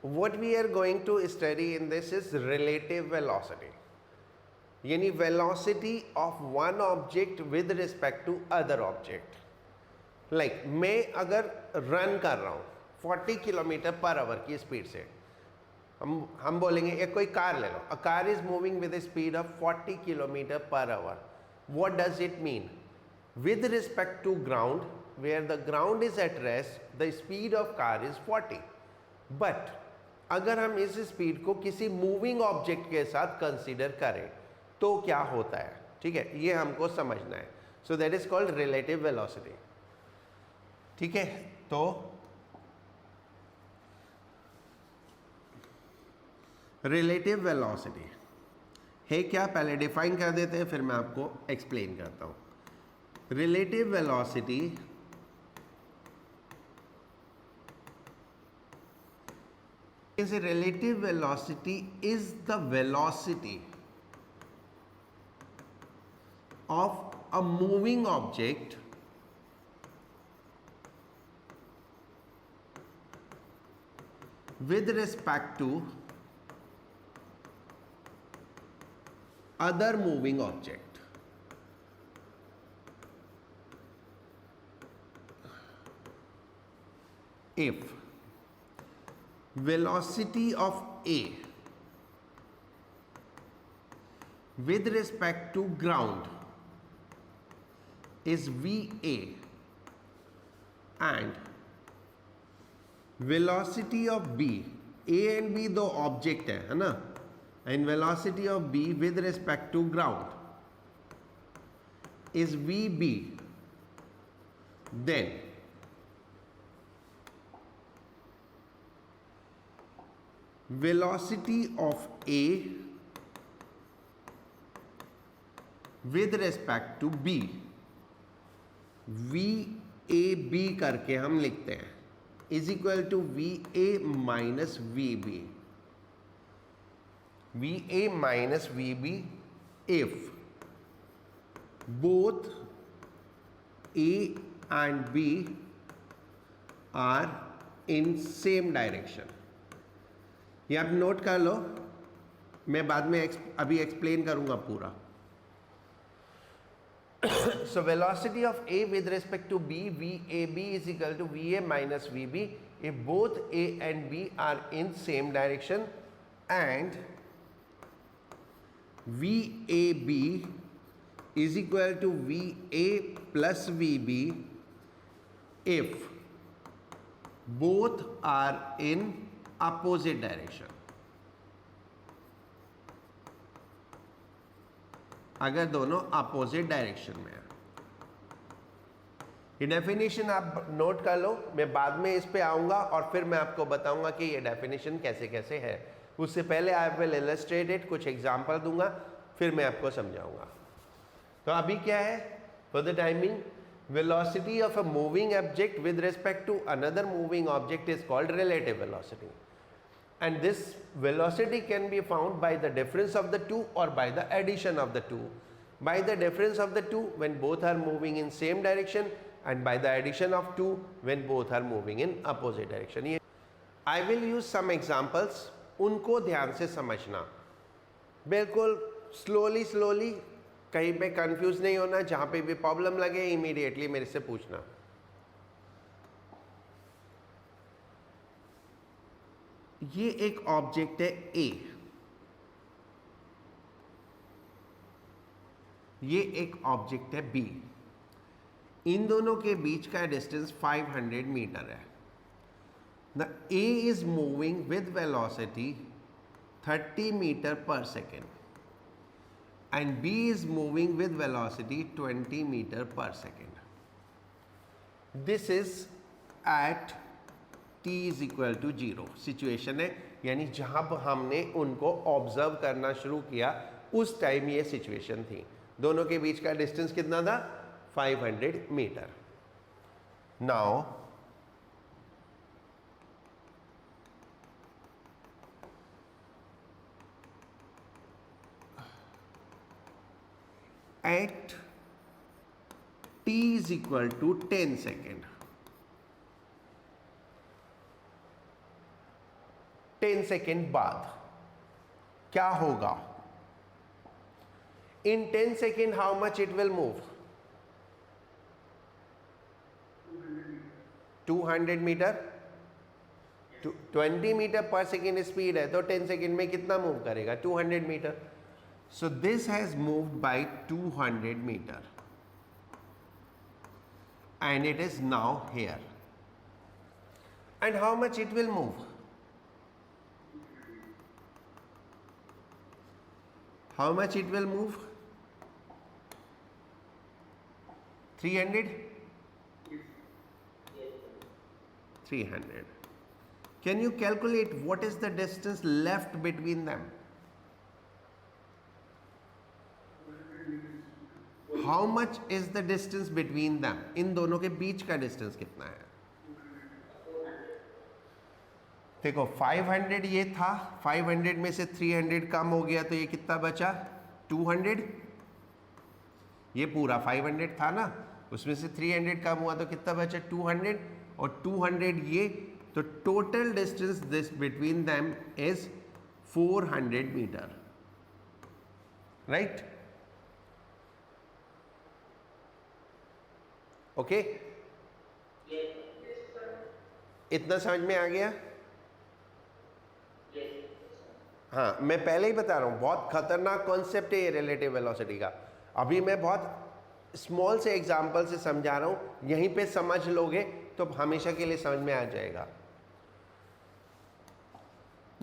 What we are going to study in this is relative velocity, यानी velocity of one object with respect to other object. Like मैं अगर run कर रहा हूँ 40 kilometre per our की speed से, हम बोलेंगे एक कोई कार ले लो, a car is moving with speed of 40 kilometre per hour. What does it mean? With respect to ground, where the ground is at rest, the speed of car is 40. But अगर हम इस speed को किसी moving object के साथ consider करें तो क्या होता है? ठीक है, ये हमको समझना है. So that is called relative velocity. ठीक है, तो रिलेटिव वेलोसिटी है क्या, पहले डिफाइन कर देते हैं, फिर मैं आपको एक्सप्लेन करता हूं. Relative velocity is a relative velocity is the velocity of a moving object with respect to other moving object. If velocity of A with respect to ground is VA and velocity of B, A and B दो object है ना, and velocity of B with respect to ground is VB, then velocity of A with respect to B, VAB करके हम लिखते हैं, is equal to VA minus VB. VA minus VB if both A and B are in same direction. ये आप note कर लो, मैं बाद में अभी एक्सप्लेन करूंगा पूरा. So velocity of A with respect to B, VAB is equal to VA minus VB if both A and B are in same direction, and VAB is equal to VA plus VB if both are in opposite direction. अगर दोनों opposite direction में है. ये definition आप note कर लो, मैं बाद में इस पे आऊंगा और फिर मैं आपको बताऊंगा कि ये डेफिनेशन कैसे कैसे है. उससे पहले आई विल इलस्ट्रेट इट, कुछ एग्जांपल दूंगा, फिर मैं आपको समझाऊंगा. तो अभी क्या है, for the timing, velocity of a moving object with respect to another moving object is called relative velocity. And this velocity can be found by the difference of the two or by the addition of the two. By the difference of the two when both are moving in same direction, and by the addition of two when both are moving in opposite direction. I will use some examples, उनको ध्यान से समझना, बिल्कुल slowly, कहीं पे confuse नहीं होना. जहाँ पे भी प्रॉब्लम लगे इमीडिएटली मेरे से पूछना. ये एक ऑब्जेक्ट है A, ये एक ऑब्जेक्ट है B. इन दोनों के बीच का डिस्टेंस 500 मीटर है. The A is moving with velocity 30 meter per second and B is moving with velocity 20 meter per second. This is at t is equal to 0 situation है, यानी जहां हमने उनको ऑब्जर्व करना शुरू किया उस टाइम ये सिचुएशन थी. दोनों के बीच का डिस्टेंस कितना था? 500 meter. Now at t is equal to 10 second, 10 second बाद क्या होगा? In 10 seconds, how much it will move? 200 meter. 20 meter per second speed है तो 10 सेकेंड में कितना मूव करेगा? 200 meter. So this has moved by 200 meter and it is now here. And how much it will move? How much it will move? 300? 300. Can you calculate what is the distance left between them? How much is the distance between them? इन दोनों के बीच का distance कितना है? देखो 500 ये था, 500 में से 300 कम हो गया तो ये कितना बचा? 200. ये पूरा 500 था ना, उसमें से 300 कम हुआ तो कितना बचा? 200. और 200 ये, तो total distance this between them is 400 meter. Right? Okay? इतना समझ में आ गया? हाँ, मैं पहले ही बता रहा हूँ, बहुत खतरनाक कॉन्सेप्ट है ये रिलेटिव वेलोसिटी का. अभी मैं बहुत स्मॉल से एग्जांपल से समझा रहा हूँ, यहीं पे समझ लोगे तो हमेशा के लिए समझ में आ जाएगा.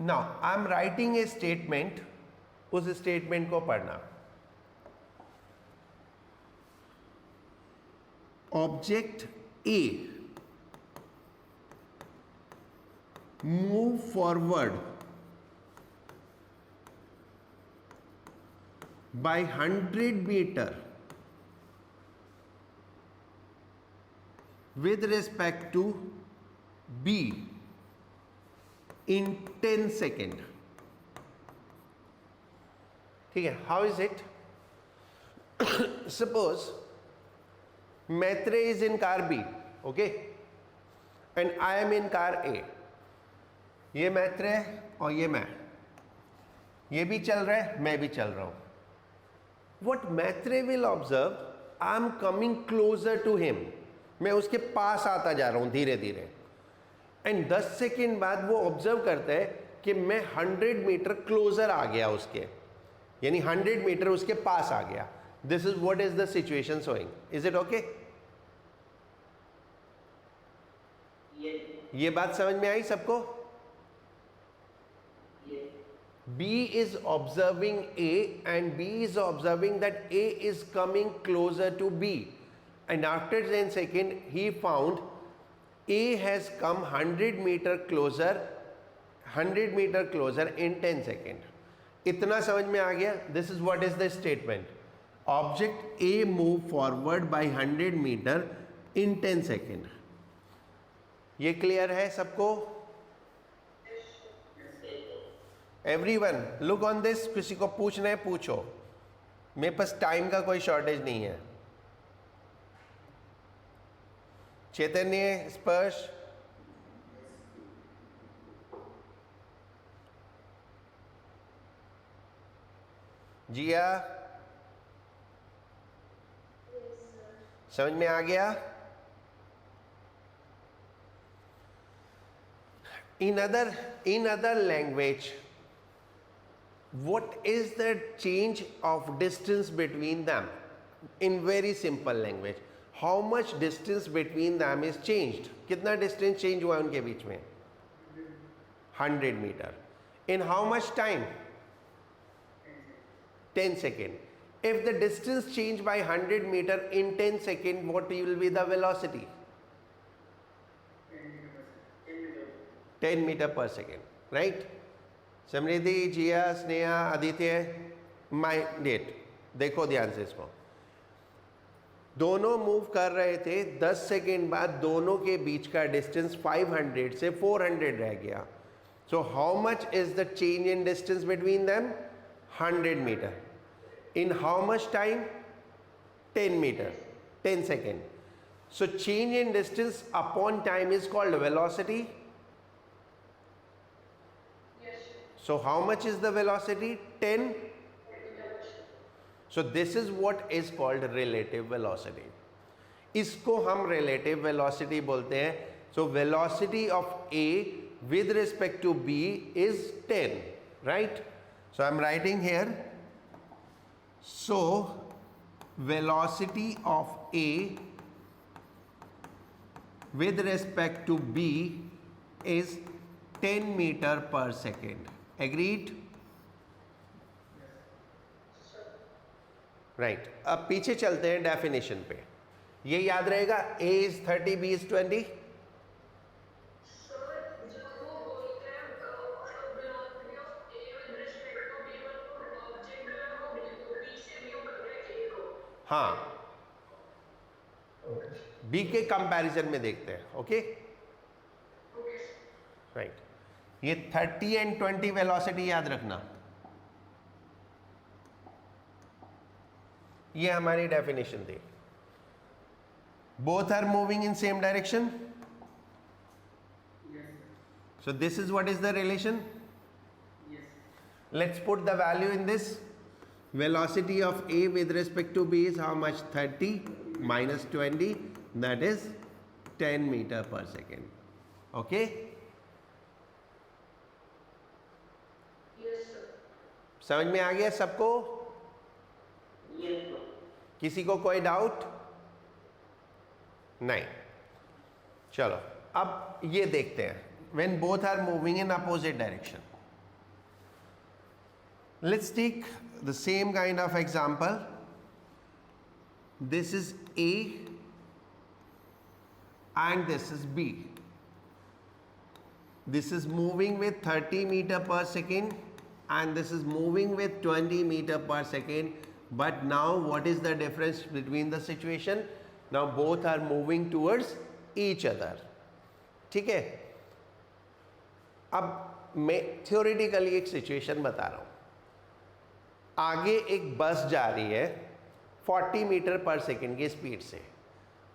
Now I am writing a statement, उस स्टेटमेंट को पढ़ना. Object A move forward by 100 meter with respect to B in 10 second. ठीक है? How is it? Suppose Maitre is in car B, okay, and I am in car A. ये Maitre है और ये मैं, ये भी चल रहा है, मैं भी चल रहा हूं. What Maitre will observe, I am coming closer to him. मैं उसके पास आता जा रहा हूँ धीरे धीरे. एंड 10 सेकेंड बाद वो ऑब्जर्व करता है कि मैं 100 मीटर क्लोजर आ गया उसके, यानी 100 मीटर उसके पास आ गया. This is what is the situation showing. Is it okay? ये बात समझ में आई सबको? B is observing A and B is observing that A is coming closer to B, and after 10 seconds he found A has come 100 meter closer in 10 seconds. इतना समझ में आ गया? This is what is the statement. Object A move forward by 100 meter in 10 seconds. ये clear है सबको? Everyone look on this. किसी को पूछना है पूछो, मेरे पास टाइम का कोई शॉर्टेज नहीं है. चैतन्य, स्पर्श, जिया, समझ में आ गया? In other language, what is the change of distance between them? In very simple language, how much distance between them is changed? कितना distance change हुआ उनके बीच में? 100 meter. In how much time? 10 seconds. If the distance changed by 100 meter in 10 seconds, what will be the velocity? 10 meter per second, right? Samriddhi, Jiya, Sneha, Aditya, my date, देखो ध्यान से इसको. दोनों move कर रहे थे, 10 सेकेंड बाद दोनों के बीच का डिस्टेंस 500 से 400 रह गया. So how much is the change in distance between them? 100 meter. In how much time? 10 meter, 10 second. So change in distance upon time is called velocity. So how much is the velocity? 10. So this is what is called relative velocity. इसको हम relative velocity बोलते हैं. So velocity of A with respect to B is 10, right? So I'm writing here. So velocity of A with respect to B is 10 meter per second. Agreed? Right अब पीछे चलते हैं definition पे. ये याद रहेगा, A is 30, B is 20. हाँ, B के कंपैरिजन में देखते हैं. Okay right. ये 30 एंड 20 वेलोसिटी याद रखना. ये हमारी डेफिनेशन थी. Both are moving in same direction. So this is what is the relation. Let's put the value in this. Velocity of A with respect to B is how much? 30 minus 20, that is 10 meter per second. Okay? Yes, sir. समझ में आ गया सबको? Yes, sir. किसी को कोई doubt नहीं? चलो अब ये देखते हैं. When both are moving in opposite direction, let's take the same kind of example. This is A and this is B. This is moving with 30 meter per second and this is moving with 20 meter per second. But now what is the difference between the situation? Now both are moving towards each other. ठीक है. अब मैं theoretically एक situation बता रहा हूँ. आगे एक बस जा रही है 40 मीटर पर सेकेंड की स्पीड से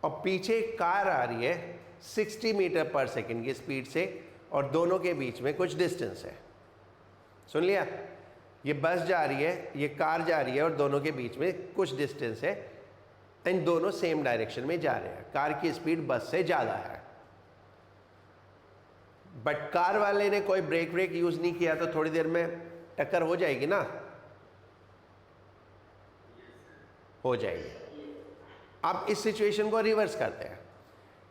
और पीछे एक कार आ रही है 60 मीटर पर सेकेंड की स्पीड से और दोनों के बीच में कुछ डिस्टेंस है. सुन लिया? ये बस जा रही है, ये कार जा रही है और दोनों के बीच में कुछ डिस्टेंस है एंड दोनों सेम डायरेक्शन में जा रहे हैं. कार की स्पीड बस से ज़्यादा है बट कार वाले ने कोई ब्रेक यूज़ नहीं किया तो थोड़ी देर में टक्कर हो जाएगी ना? हो जाएगी. अब इस सिचुएशन को रिवर्स करते हैं.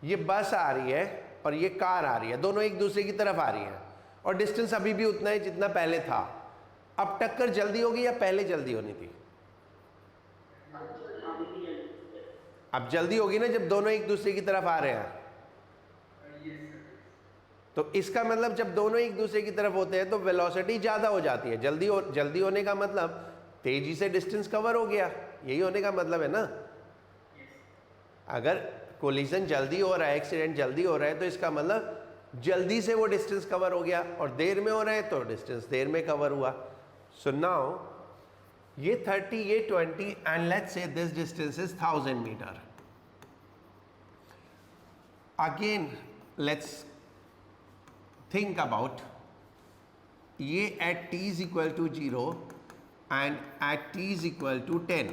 ये बस आ रही है और ये कार आ रही है, दोनों एक दूसरे की तरफ आ रही हैं और डिस्टेंस अभी भी उतना है जितना पहले था. अब टक्कर जल्दी होगी या पहले जल्दी होनी थी? अब जल्दी होगी ना जब दोनों एक दूसरे की तरफ आ रहे हैं. तो इसका मतलब जब दोनों एक दूसरे की तरफ होते हैं तो वेलोसिटी ज़्यादा हो जाती है. जल्दी होने का मतलब तेजी से डिस्टेंस कवर हो गया, यही होने का मतलब है ना. अगर कोलिजन जल्दी हो रहा है, एक्सीडेंट जल्दी हो रहा है तो इसका मतलब जल्दी से वो डिस्टेंस कवर हो गया और देर में हो रहा है तो डिस्टेंस देर में कवर हुआ. सो नाउ ये 30, ये 20 and let's say this distance is 1000 meter. Again let's think about ये at t is equal to 0 and at t is equal to 10.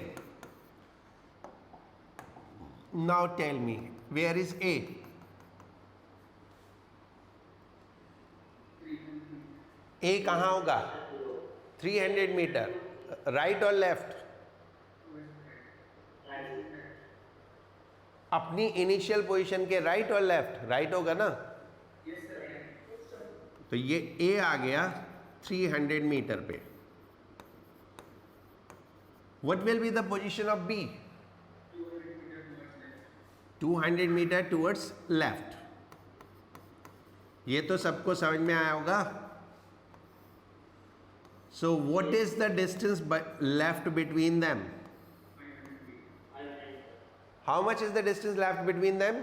Now tell me, where is A? A कहाँ होगा? 300 metre. Right और left? अपनी initial position के right और left? Right होगा ना? तो ये A आ गया 300 मीटर पे. What will be the position of B? 200 meter towards left. ये तो सबको समझ में आया होगा. So what is the distance left between them? How much is the distance left between them?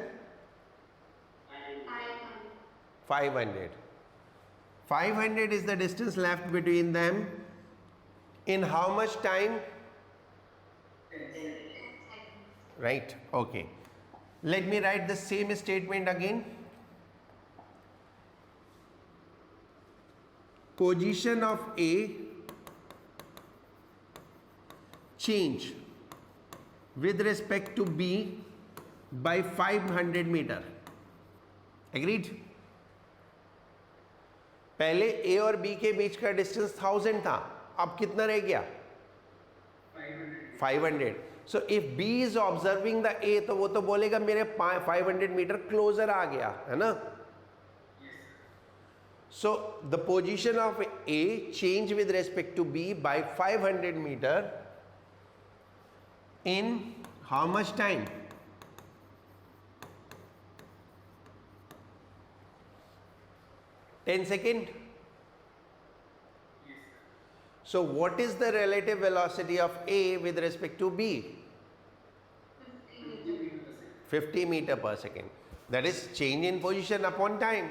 500. 500 is the distance left between them. In how much time? Right, okay. Let me write the same statement again. Position of A change with respect to B by 500 meter. Agreed? पहले A और B के बीच का distance 1000 था, अब कितना रह गया? 500. So if B is observing the A, तो वो तो बोलेगा मेरे 500 मीटर क्लोजर आ गया, है ना? So the position of A change with respect to B by 500 meter in how much time? Ten second. So what is the relative velocity of A with respect to B? 50 meter per second. That is change in position upon time.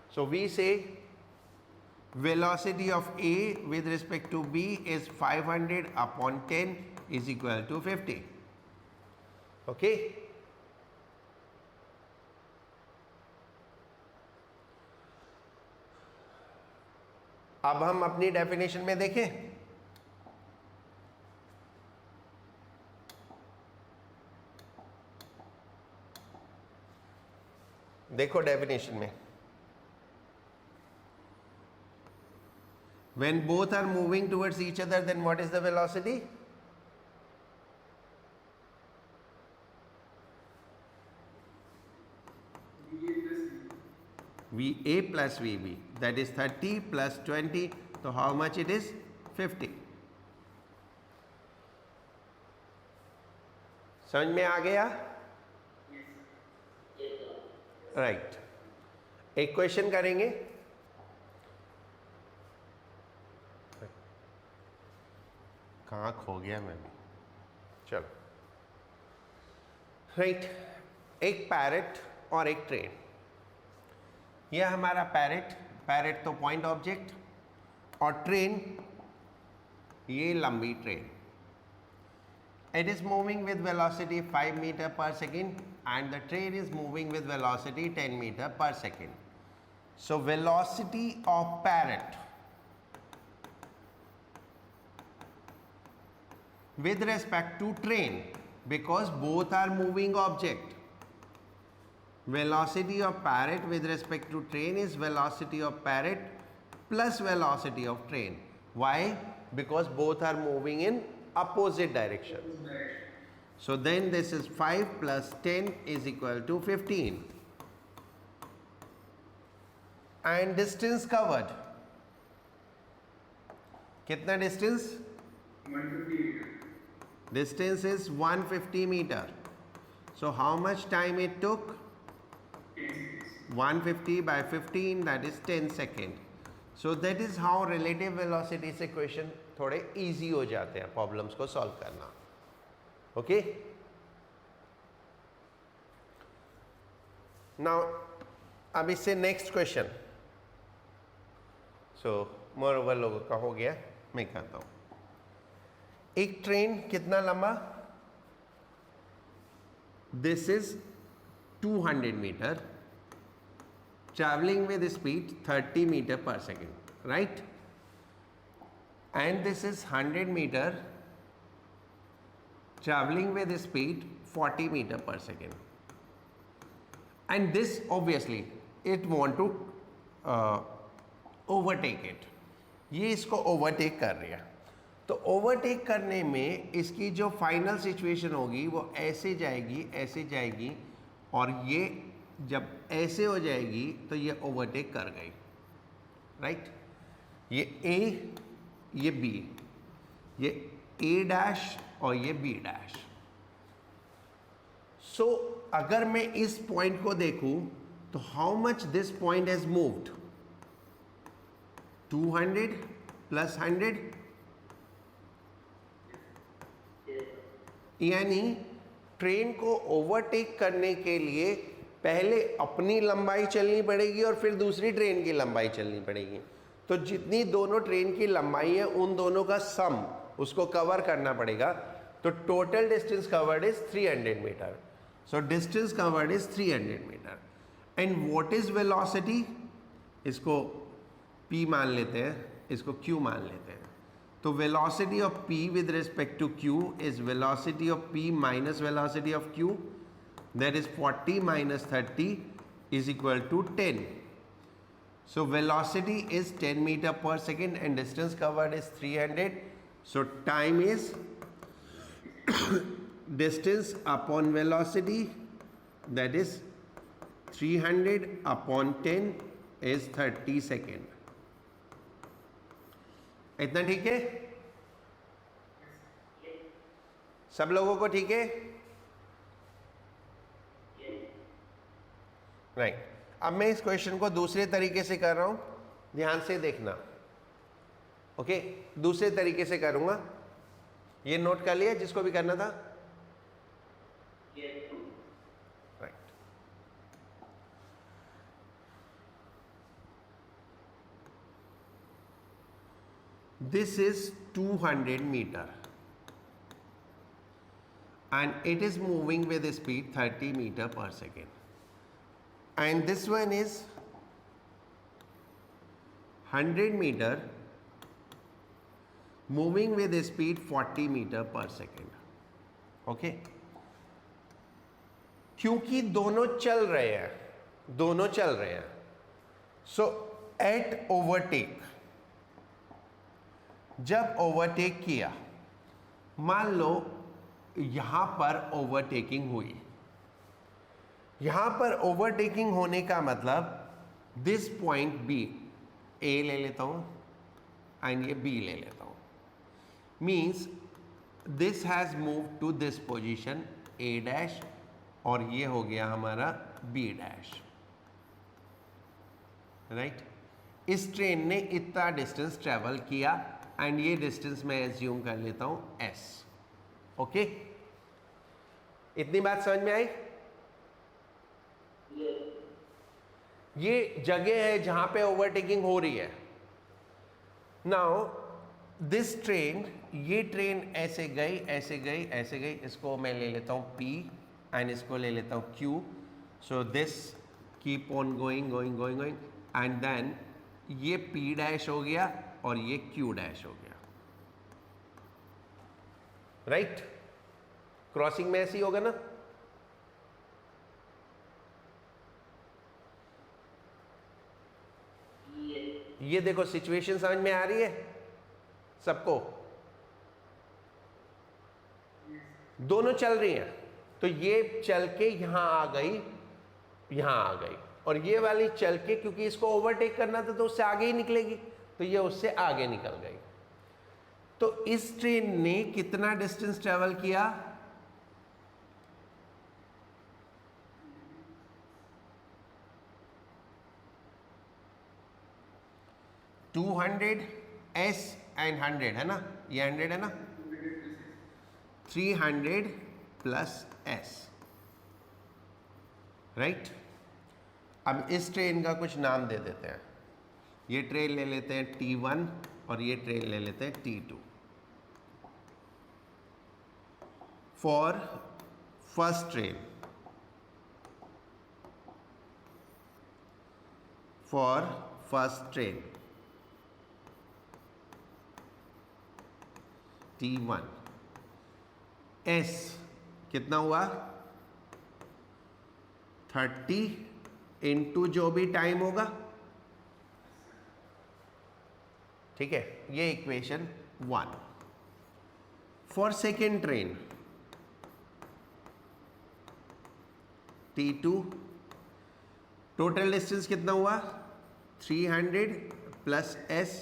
So we say velocity of A with respect to B is 500 upon 10 is equal to 50. Okay? अब हम अपनी definition में देखें. देखो definition में, when both are moving towards each other, then what is the velocity? VA plus VB, that is 30 plus 20, so how much it is? 50. समझ में आ गया? राइट. एक क्वेश्चन करेंगे. कहाँ खो गया मैं भी. चलो. राइट. एक पैरेट और एक ट्रेन. यह हमारा पैरेट. पैरेट तो पॉइंट ऑब्जेक्ट, और ट्रेन ये लंबी train. It is moving with velocity 5 meter per second and the train is moving with velocity 10 meter per second. So velocity of parrot with respect to train, because both are moving object, velocity of parrot with respect to train is velocity of parrot plus velocity of train. Why? Because both are moving in opposite direction. So then this is 5 plus 10 is equal to 15. And distance covered. कितना distance? 150 meter. Distance is 150 meter. So how much time it took? 10 seconds. 150 by 15, that is 10 seconds. So that is how relative velocity से question थोड़े easy हो जाते हैं problems को solve करना. Okay. Now अब इससे नेक्स्ट क्वेश्चन. सो मोर ओवर लोगों का हो गया, मैं कहता हूँ. एक ट्रेन कितना लंबा? This is 200 meter traveling with speed 30 meter per second, right? And this is 100 meter traveling with speed 40 meter per second. And this obviously it want to overtake it. ये इसको overtake कर रही है. तो overtake करने में इसकी जो फाइनल सिचुएशन होगी वो ऐसे जाएगी और ये जब ऐसे हो जाएगी तो ये ओवरटेक कर गई. राइट. ये ए, ये बी, ये ए डैश और ये बी डैश. सो अगर मैं इस पॉइंट को देखूं तो how much this point has moved? 200 plus 100, यानी ट्रेन को ओवरटेक करने के लिए पहले अपनी लंबाई चलनी पड़ेगी और फिर दूसरी ट्रेन की लंबाई चलनी पड़ेगी. तो जितनी दोनों ट्रेन की लंबाई है उन दोनों का सम उसको कवर करना पड़ेगा. तो total distance covered is 300 meter. So distance covered is 300 meter. And what is velocity? इसको p मान लेते हैं. इसको q मान लेते हैं। तो velocity of p with respect to q is velocity of p minus velocity of q, that is 40 minus 30 is equal to 10. So velocity is 10 meter per second and distance covered is 300. So time is distance upon velocity, that is 300 upon 10 is 30 second. इतना ठीक है? सब लोगों को ठीक है? Right. अब मैं इस क्वेश्चन को दूसरे तरीके से कर रहा हूं, ध्यान से देखना. ओके, दूसरे तरीके से करूंगा. ये नोट कर लिया जिसको भी करना था? Right. This is 200 meter and it is moving with speed 30 meter per second. And this one is 100 meter moving with a speed 40 meter per second. Okay? क्योंकि दोनों चल रहे हैं, so at overtake, जब ओवरटेक किया, मान लो यहां पर ओवरटेकिंग हुई. यहां पर ओवरटेकिंग होने का मतलब दिस पॉइंट बी, ए ले लेता हूं एंड ये बी ले लेता हूं, means this has move to this position A dash और ये हो गया हमारा बी डैश. राइट. इस ट्रेन ने इतना डिस्टेंस ट्रेवल किया एंड ये डिस्टेंस मैं एज्यूम कर लेता हूं एस. ओके, इतनी बात समझ में आई? ये जगह है जहां पे ओवरटेकिंग हो रही है. नाउ दिस ट्रेन, ये ट्रेन ऐसे गई ऐसे गई ऐसे गई, इसको मैं ले लेता हूं P एंड इसको ले लेता हूं Q. So this keep on going going going going and then ये P डैश हो गया और ये Q डैश हो गया. राइट. क्रॉसिंग में ऐसे ही होगा ना? ये देखो सिचुएशन समझ में आ रही है सबको? दोनों चल रही हैं, तो ये चल के यहां आ गई, यहां आ गई, और ये वाली चल के, क्योंकि इसको ओवरटेक करना था तो उससे आगे ही निकलेगी, तो ये उससे आगे निकल गई. तो इस ट्रेन ने कितना डिस्टेंस ट्रेवल किया? S एंड 100 है ना, ये 100 है ना, 300 प्लस S. राइट. अब इस ट्रेन का कुछ नाम दे देते हैं. ये ट्रेन ले लेते हैं T1 और ये ट्रेन ले लेते हैं T2. For first train, for first train T1, S कितना हुआ? 30 इंटू जो भी टाइम होगा. ठीक है, ये equation 1. For second train T2, total distance कितना हुआ? 300 plus S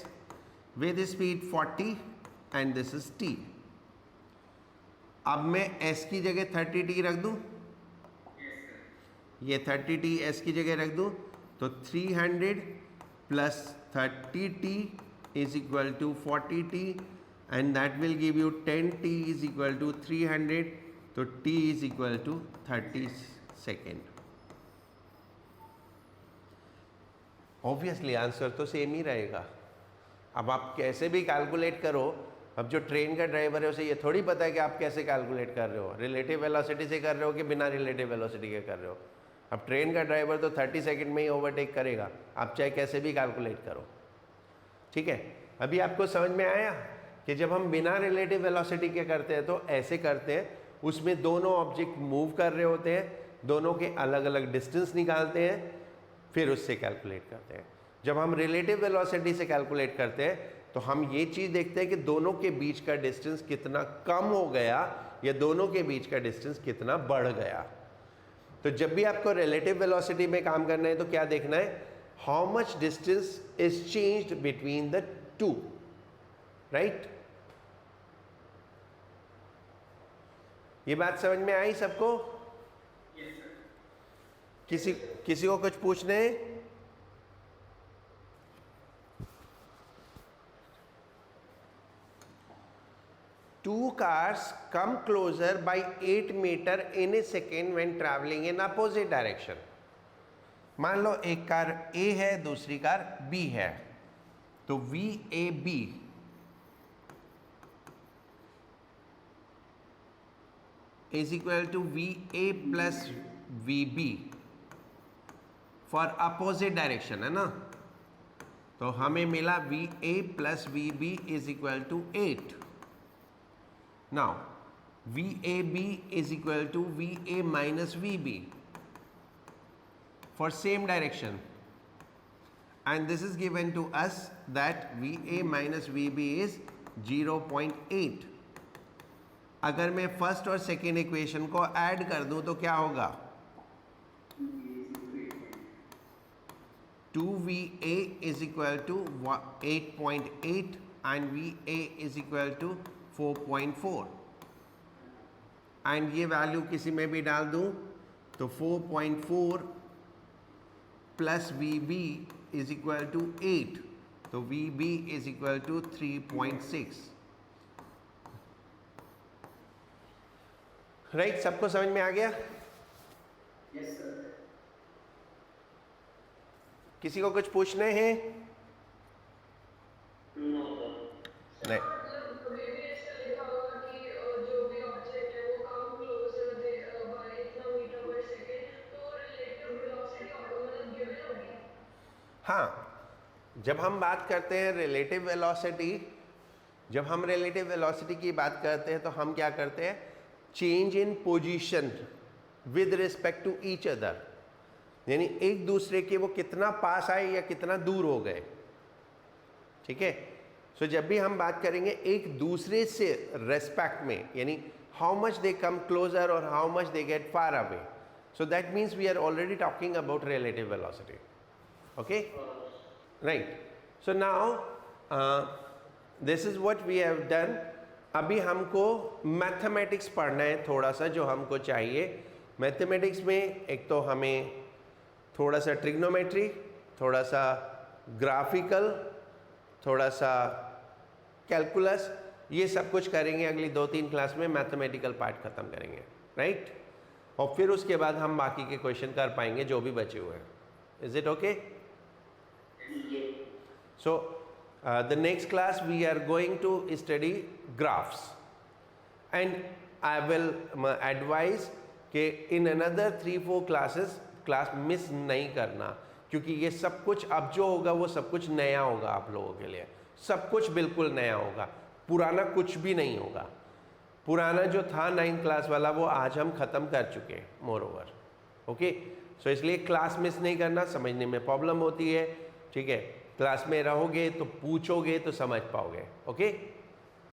with speed 40 and this is T. अब मैं S की जगह 30T रख दूं, ये 30T S की जगह रख दूं, तो 300 plus 30T is equal to 40T and that will give you 10T is equal to 300, तो T is equal to 30 second. Obviously answer तो सेम ही रहेगा. अब आप कैसे भी कैलकुलेट करो, अब जो ट्रेन का ड्राइवर है उसे ये थोड़ी पता है कि आप कैसे कैलकुलेट कर रहे हो, रिलेटिव वेलोसिटी से कर रहे हो कि बिना रिलेटिव वेलोसिटी के कर रहे हो. अब ट्रेन का ड्राइवर तो 30 सेकंड में ही ओवरटेक करेगा, आप चाहे कैसे भी कैलकुलेट करो. ठीक है. अभी आपको समझ में आया कि जब हम बिना रिलेटिव वेलोसिटी के करते हैं तो ऐसे करते हैं, उसमें दोनों ऑब्जेक्ट मूव कर रहे होते हैं, दोनों के अलग अलग डिस्टेंस निकालते हैं, फिर उससे कैलकुलेट करते हैं। जब हम रिलेटिव वेलोसिटी से कैलकुलेट करते हैं तो हम ये चीज़ देखते हैं कि दोनों के बीच का डिस्टेंस कितना कम हो गया या दोनों के बीच का डिस्टेंस कितना बढ़ गया। तो जब भी आपको रिलेटिव वेलोसिटी में काम करना है तो क्या देखना है, how much distance is changed between the two, right. ये बात समझ में आई सबको? Yes, sir. किसी को कुछ पूछने हैं? Two cars come closer by 8 meter in a second when traveling in opposite direction. मान लो एक कार A है, दूसरी कार B है, तो VAB is equal to VA plus VB for opposite direction, है ना। तो हमें मिला VA plus VB is equal to 8। Now VAB is equal to VA minus VB for same direction, and this is given to us that VA minus VB is 0.8। अगर मैं first और second equation को add कर दूं तो क्या होगा, 2VA is equal to 8.8 and VA is equal to 4.4, and ये वैल्यू किसी में भी डाल दूं तो 4.4 plus VB is equal to 8, तो VB is equal to 3.6। Right, सबको समझ में आ गया? Yes, sir. किसी को कुछ पूछने हैं? No, sir. नहीं। हाँ, जब हम बात करते हैं रिलेटिव वेलोसिटी, जब हम रिलेटिव वेलोसिटी की बात करते हैं तो हम क्या करते हैं, change in position with respect to each other, यानी एक दूसरे के वो कितना पास आए या कितना दूर हो गए। ठीक है, सो जब भी हम बात करेंगे एक दूसरे से रेस्पेक्ट में, यानी how much they come closer और how much they get far away, so that means we are already talking about relative velocity. Okay, right. So now this is what we have done. अभी हमको mathematics पढ़ना है थोड़ा सा, जो हमको चाहिए मैथमेटिक्स में। एक तो हमें थोड़ा सा ट्रिग्नोमेट्री, थोड़ा सा ग्राफिकल, थोड़ा सा कैलकुलस, ये सब कुछ करेंगे अगली 2-3 क्लास में। मैथमेटिकल पार्ट ख़त्म करेंगे, राइट। और फिर उसके बाद हम बाकी के क्वेश्चन कर पाएंगे जो भी बचे हुए हैं। Is it okay? So the next class we are going to study graphs, and I will advise कि in another 3-4 classes class miss नहीं करना, क्योंकि ये सब कुछ अब जो होगा वो सब कुछ नया होगा आप लोगों के लिए। सब कुछ बिल्कुल नया होगा, पुराना कुछ भी नहीं होगा। पुराना जो था 9th क्लास वाला वो आज हम ख़त्म कर चुके हैं मोर ओवर। ओके, सो इसलिए क्लास मिस नहीं करना, समझने में प्रॉब्लम होती है। ठीक है, क्लास में रहोगे तो पूछोगे तो समझ पाओगे। ओके।